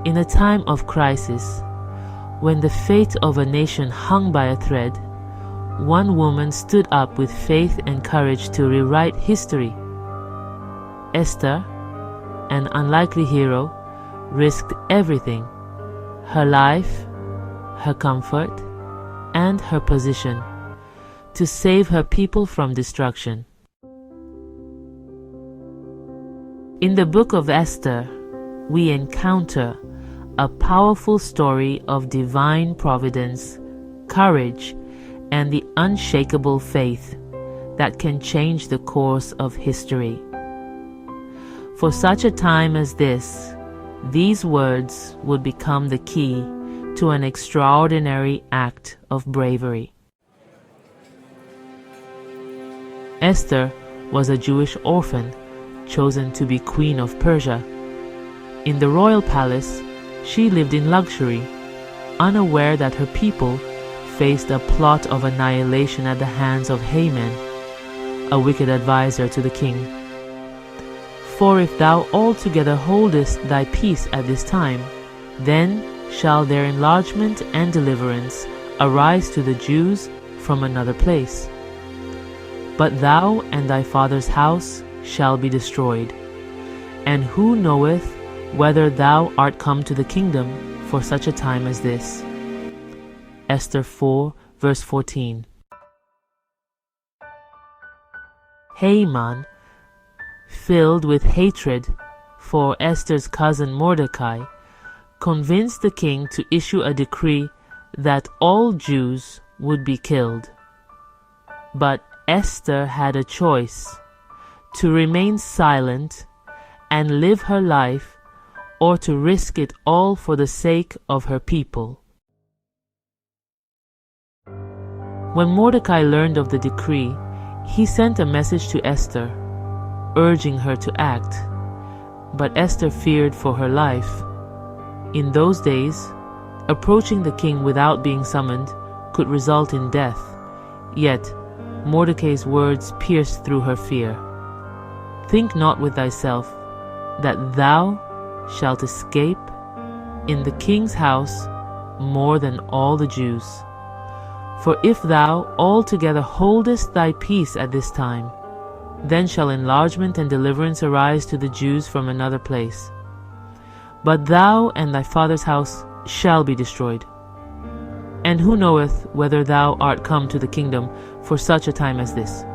In a time of crisis, when the fate of a nation hung by a thread, one woman stood up with faith and courage to rewrite history. Esther, an unlikely hero, risked everything: her life, her comfort, and her position, to save her people from destruction. In the book of Esther, we encounter a powerful story of divine providence, courage, and the unshakable faith that can change the course of history. For such a time as this, these words would become the key to an extraordinary act of bravery. Esther was a Jewish orphan chosen to be queen of Persia. In the royal palace, she lived in luxury, unaware that her people faced a plot of annihilation at the hands of Haman, a wicked advisor to the king. For if thou altogether holdest thy peace at this time, then shall their enlargement and deliverance arise to the Jews from another place. But thou and thy father's house shall be destroyed. And who knoweth whether thou art come to the kingdom for such a time as this? Esther 4, verse 14. Haman, filled with hatred for Esther's cousin Mordecai, convinced the king to issue a decree that all Jews would be killed. But Esther had a choice: to remain silent and live her life, or to risk it all for the sake of her people. When Mordecai learned of the decree, he sent a message to Esther, urging her to act. But Esther feared for her life. In those days, approaching the king without being summoned could result in death. Yet Mordecai's words pierced through her fear. Think not with thyself that thou shalt escape in the king's house more than all the Jews. For if thou altogether holdest thy peace at this time, then shall enlargement and deliverance arise to the Jews from another place. But thou and thy father's house shall be destroyed. And who knoweth whether thou art come to the kingdom for such a time as this?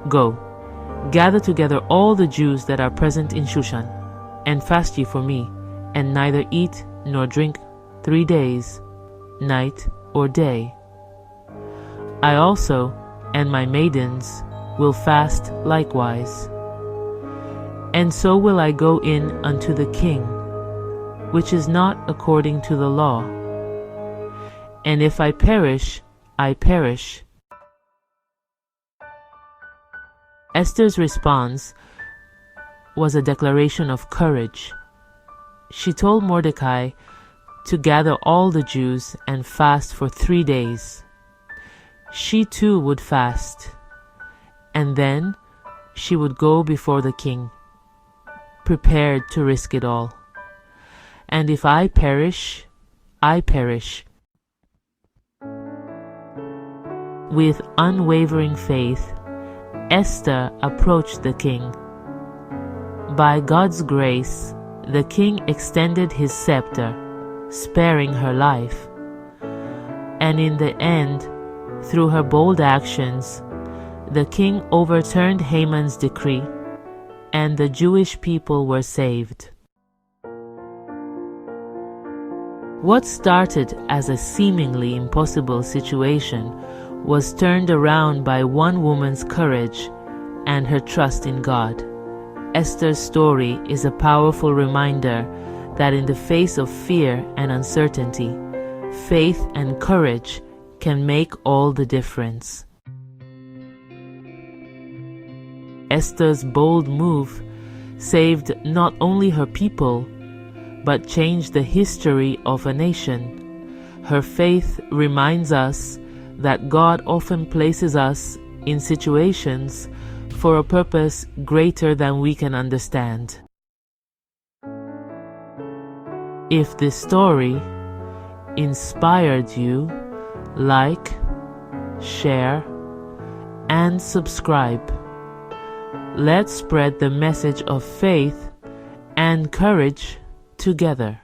Go, gather together all the Jews that are present in Shushan, and fast ye for me, and neither eat nor drink 3 days, night or day. I also and my maidens will fast likewise. And so will I go in unto the king, which is not according to the law. And if I perish, I perish. Esther's response was a declaration of courage. She told Mordecai to gather all the Jews and fast for 3 days. She too would fast, and then she would go before the king, prepared to risk it all. And if I perish, I perish. With unwavering faith, Esther approached the king. By God's grace, the king extended his scepter, sparing her life. And in the end, through her bold actions, the king overturned Haman's decree, and the Jewish people were saved. What started as a seemingly impossible situation was turned around by one woman's courage and her trust in God. Esther's story is a powerful reminder that in the face of fear and uncertainty, faith and courage can make all the difference. Esther's bold move saved not only her people, but changed the history of a nation. Her faith reminds us that God often places us in situations for a purpose greater than we can understand. If this story inspired you, like, share, and subscribe. Let's spread the message of faith and courage together.